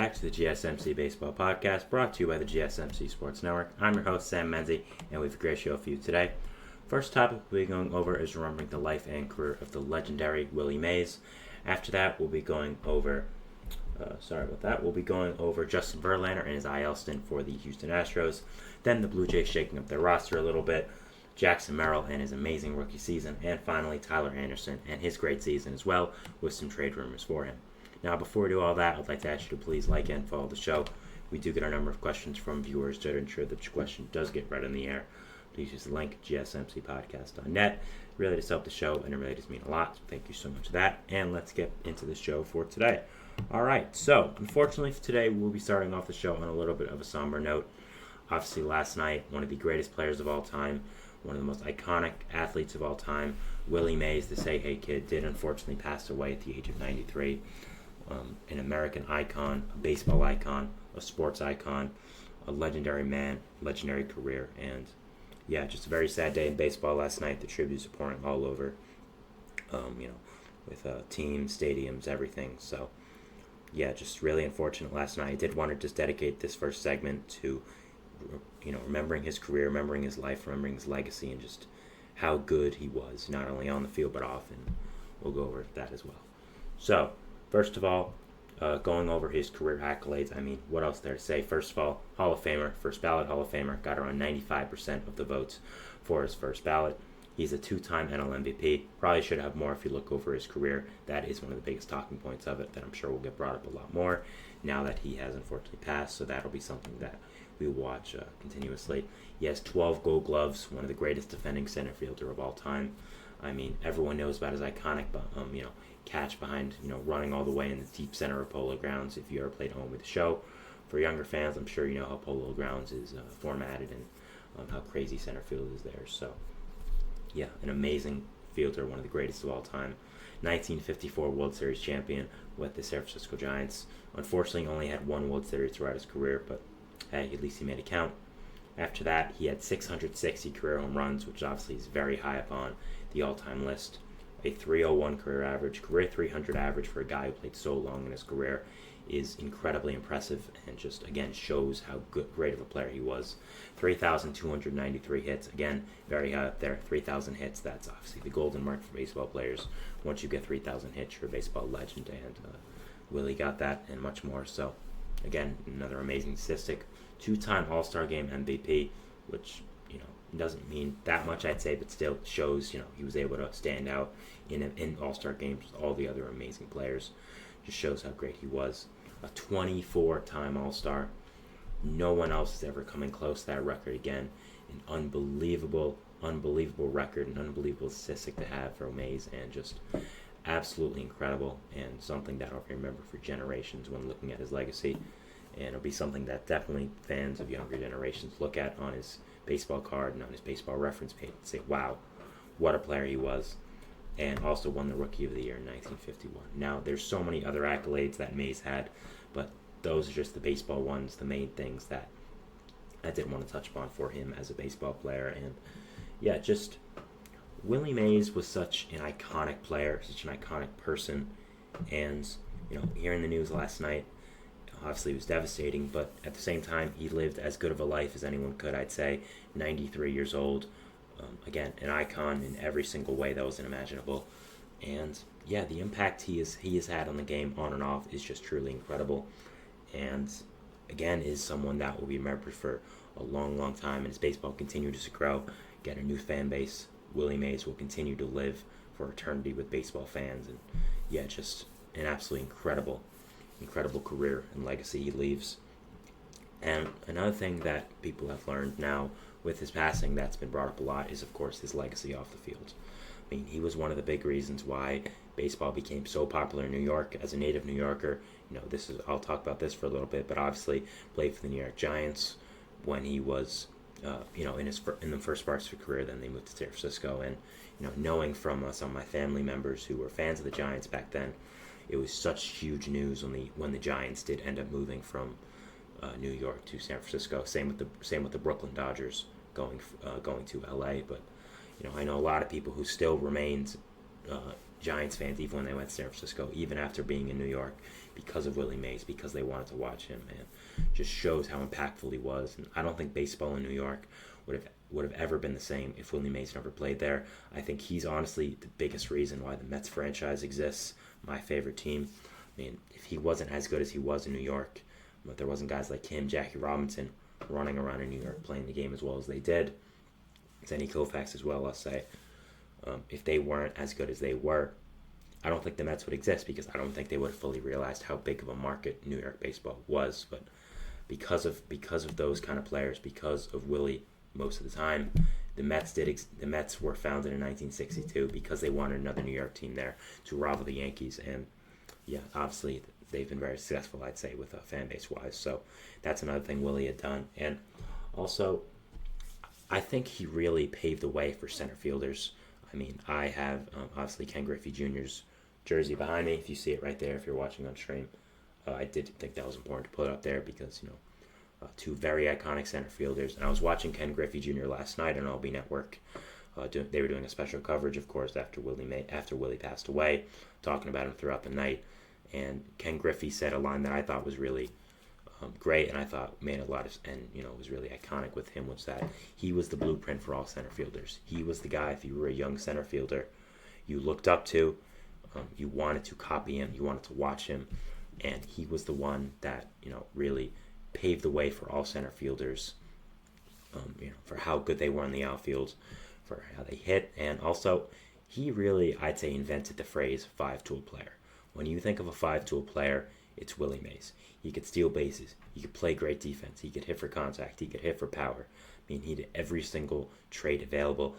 back to the GSMC Baseball Podcast, brought to you by the GSMC Sports Network. I'm your host, Sam Menzie, and we have a great show for you today. First topic we'll be going over is remembering the life and career of the legendary Willie Mays. After that, we'll be going over, Justin Verlander and his IL stint for the Houston Astros. Then the Blue Jays shaking up their roster a little bit, Jackson Merrill and his amazing rookie season, and finally Tyler Anderson and his great season as well, with some trade rumors for him. Now, before we do all that, I'd like to ask you to please like and follow the show. We do get a number of questions from viewers to ensure that your question does get read in the air. Please use the link, gsmcpodcast.net. It really does help the show, and it really does mean a lot. So thank you so much for that, and let's get into the show for today. All right, so unfortunately for today, we'll be starting off the show on a little bit of a somber note. Obviously, last night, one of the greatest players of all time, one of the most iconic athletes of all time, Willie Mays, the Say Hey Kid, did unfortunately pass away at the age of 93. An American icon, a baseball icon, a sports icon, a legendary man, legendary career, and yeah, just a very sad day in baseball last night. The tributes are pouring all over, with teams, stadiums, everything. So yeah, just really unfortunate last night. I did want to just dedicate this first segment to, remembering his career, remembering his life, remembering his legacy, and just how good he was, not only on the field but off, and we'll go over that as well. So, first of all, going over his career accolades, what else there to say? First of all, Hall of Famer, first ballot Hall of Famer, got around 95% of the votes for his first ballot. He's a two-time NL MVP. Probably should have more if you look over his career. That is one of the biggest talking points of it that I'm sure will get brought up a lot more now that he has unfortunately passed, so that'll be something that we watch continuously. He has 12 Gold Gloves, one of the greatest defending center fielder of all time. Everyone knows about his iconic, catch behind, running all the way in the deep center of Polo Grounds. If you ever played home with the show, for younger fans, I'm sure you know how Polo Grounds is formatted and how crazy center field is there. So, yeah, an amazing fielder, one of the greatest of all time. 1954 World Series champion with the San Francisco Giants. Unfortunately, only had one World Series throughout his career, but hey, at least he made it count. After that, he had 660 career home runs, which obviously is very high up on the all-time list. A 301 career average, career 300 average for a guy who played so long in his career is incredibly impressive, and just again shows how great of a player he was. 3,293 hits, again very high up there. 3,000 hits, that's obviously the golden mark for baseball players. Once you get 3,000 hits, you're a baseball legend, and Willie got that and much more. So again, another amazing statistic. Two-time All-Star Game MVP, which doesn't mean that much, I'd say, but still shows, he was able to stand out in All-Star games with all the other amazing players. Just shows how great he was. A 24-time All-Star. No one else is ever coming close to that record again. An unbelievable record, an unbelievable statistic to have for Mays, and just absolutely incredible, and something that I'll remember for generations when looking at his legacy. And it'll be something that definitely fans of younger generations look at on his baseball card and on his baseball reference page and say, wow, what a player he was. And also won the Rookie of the Year in 1951. Now, there's so many other accolades that Mays had, but those are just the baseball ones, the main things that I did want to touch upon for him as a baseball player. And yeah, just Willie Mays was such an iconic player, such an iconic person. And, hearing the news last night, obviously it was devastating, but at the same time, he lived as good of a life as anyone could, I'd say. 93 years old. Again, an icon in every single way that was unimaginable. And yeah, the impact he has had on the game on and off is just truly incredible. And again, is someone that will be remembered for a long, long time. And as baseball continues to grow, get a new fan base, Willie Mays will continue to live for eternity with baseball fans. And yeah, just an absolutely incredible career and legacy he leaves. And another thing that people have learned now with his passing that's been brought up a lot is, of course, his legacy off the field. He was one of the big reasons why baseball became so popular in New York. As a native New Yorker, I'll talk about this for a little bit, but obviously played for the New York Giants when he was, in the first parts of his career. Then they moved to San Francisco, and knowing from some of my family members who were fans of the Giants back then, it was such huge news when the Giants did end up moving from New York to San Francisco. Same with the Brooklyn Dodgers going to LA. But I know a lot of people who still remained Giants fans, even when they went to San Francisco, even after being in New York, because of Willie Mays, because they wanted to watch him, and just shows how impactful he was. And I don't think baseball in New York would have ever been the same if Willie Mays never played there. I think he's honestly the biggest reason why the Mets franchise exists, my favorite team. I mean, if he wasn't as good as he was in New York, but there wasn't guys like him, Jackie Robinson, running around in New York playing the game as well as they did, Zenny Koufax as well, I'll say. If they weren't as good as they were, I don't think the Mets would exist, because I don't think they would have fully realized how big of a market New York baseball was. But because of those kind of players, because of Willie, most of the time, the Mets were founded in 1962 because they wanted another New York team there to rival the Yankees. And yeah, obviously they've been very successful, I'd say, with fan base wise. So that's another thing Willie had done. And also, I think he really paved the way for center fielders. I mean, I have obviously Ken Griffey Jr.'s jersey behind me. If you see it right there, if you're watching on stream, I did think that was important to put up there because, two very iconic center fielders. And I was watching Ken Griffey Jr. last night on LB Network. They were doing a special coverage, of course, after Willie passed away, talking about him throughout the night. And Ken Griffey said a line that I thought was really great, and I thought made a lot of, and was really iconic with him, was that he was the blueprint for all center fielders. He was the guy, if you were a young center fielder, you looked up to, you wanted to copy him, you wanted to watch him, and he was the one that really paved the way for all center fielders, for how good they were in the outfield, for how they hit, and also he really, I'd say, invented the phrase five-tool player. When you think of a five-tool player, it's Willie Mays. He could steal bases. He could play great defense. He could hit for contact. He could hit for power. I mean, he did every single trait available.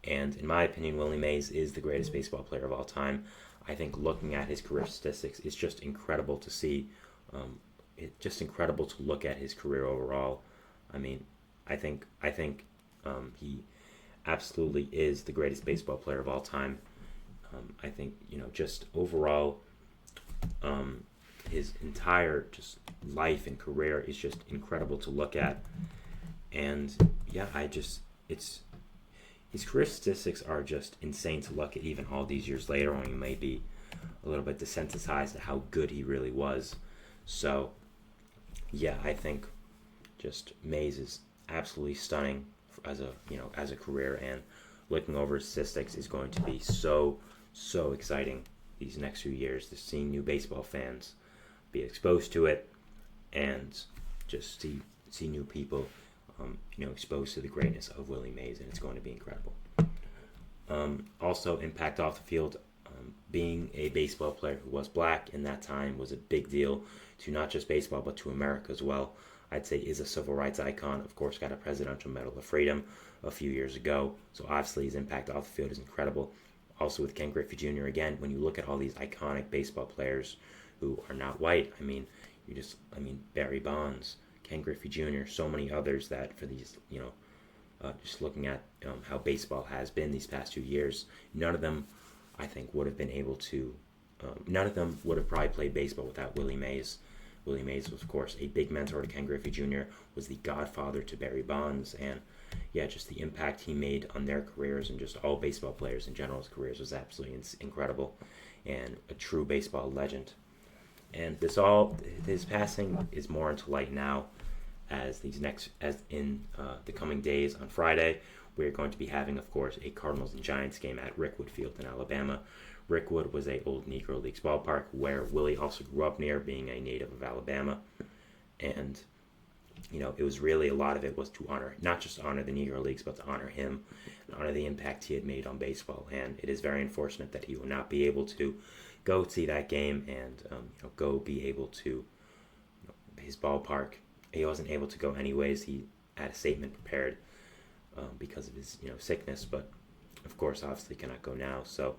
And in my opinion, Willie Mays is the greatest baseball player of all time. I think looking at his career statistics, it's just incredible to see. It's just incredible to look at his career overall. I mean, I think he absolutely is the greatest baseball player of all time. I think, just overall, his entire just life and career is just incredible to look at. And yeah, his career statistics are just insane to look at even all these years later, when you may be a little bit desensitized to how good he really was. So yeah, I think just Mays is absolutely stunning as a career, and looking over his statistics is going to be so exciting these next few years, to seeing new baseball fans be exposed to it, and just see new people exposed to the greatness of Willie Mays, and it's going to be incredible. Also, impact off the field, being a baseball player who was black in that time was a big deal to not just baseball but to America as well. I'd say is a civil rights icon. Of course, got a Presidential Medal of Freedom a few years ago, so obviously his impact off the field is incredible. Also with Ken Griffey Jr., again, when you look at all these iconic baseball players who are not white, Barry Bonds, Ken Griffey Jr., so many others that for these, just looking at how baseball has been these past 2 years, none of them, I think, would have been able to, none of them would have probably played baseball without Willie Mays. Willie Mays was, of course, a big mentor to Ken Griffey Jr., was the godfather to Barry Bonds, and yeah, just the impact he made on their careers and just all baseball players in general's careers was absolutely incredible, and a true baseball legend. And his passing is more into light now, as in the coming days. On Friday, we're going to be having, of course, a Cardinals and Giants game at Rickwood Field in Alabama. Rickwood was a old Negro Leagues ballpark where Willie also grew up near, being a native of Alabama. And it was really, a lot of it was to honor, not just honor the Negro Leagues, but to honor him and honor the impact he had made on baseball. And it is very unfortunate that he will not be able to go see that game and go be able to his ballpark. He wasn't able to go anyways. He had a statement prepared because of his sickness, but of course, obviously, cannot go now. So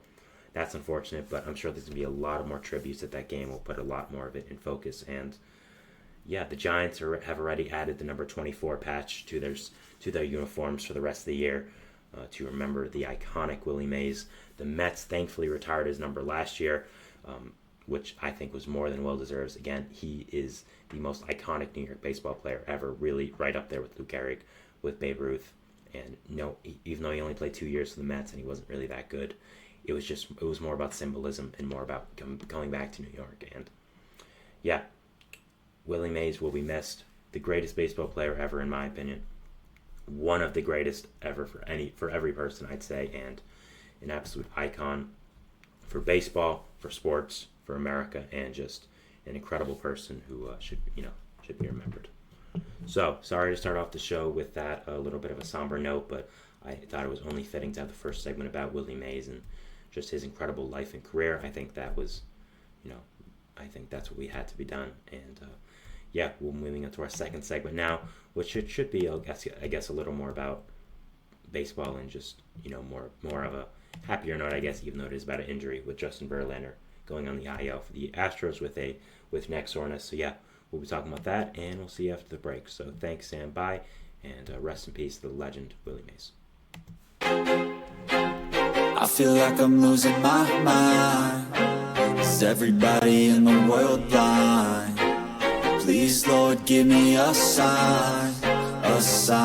that's unfortunate. But I'm sure there's gonna be a lot of more tributes at that game. We'll put a lot more of it in focus. And yeah, the Giants have already added the number 24 patch to their uniforms for the rest of the year to remember the iconic Willie Mays. The Mets thankfully retired his number last year, which I think was more than well deserved. Again, he is the most iconic New York baseball player ever, really right up there with Lou Gehrig, with Babe Ruth. And even though he only played 2 years for the Mets and he wasn't really that good, it was more about symbolism and more about going back to New York. And yeah, Willie Mays will be missed. The greatest baseball player ever, in my opinion. One of the greatest ever for every person, I'd say, and an absolute icon for baseball, for sports, for America, and just an incredible person who should be remembered. So, sorry to start off the show with that, a little bit of a somber note, but I thought it was only fitting to have the first segment about Willie Mays and just his incredible life and career. I think that was, I think that's what we had to be done. And yeah, we're moving into our second segment now, which it should be, I guess, a little more about baseball and just, more of a happier note, I guess, even though it is about an injury with Justin Verlander going on the IL for the Astros with neck soreness. So yeah, we'll be talking about that, and we'll see you after the break. So thanks, Sam. Bye, and rest in peace to the legend Willie Mays. I feel like I'm losing my mind. Is everybody in the world blind? Please, Lord, give me a sign, a sign.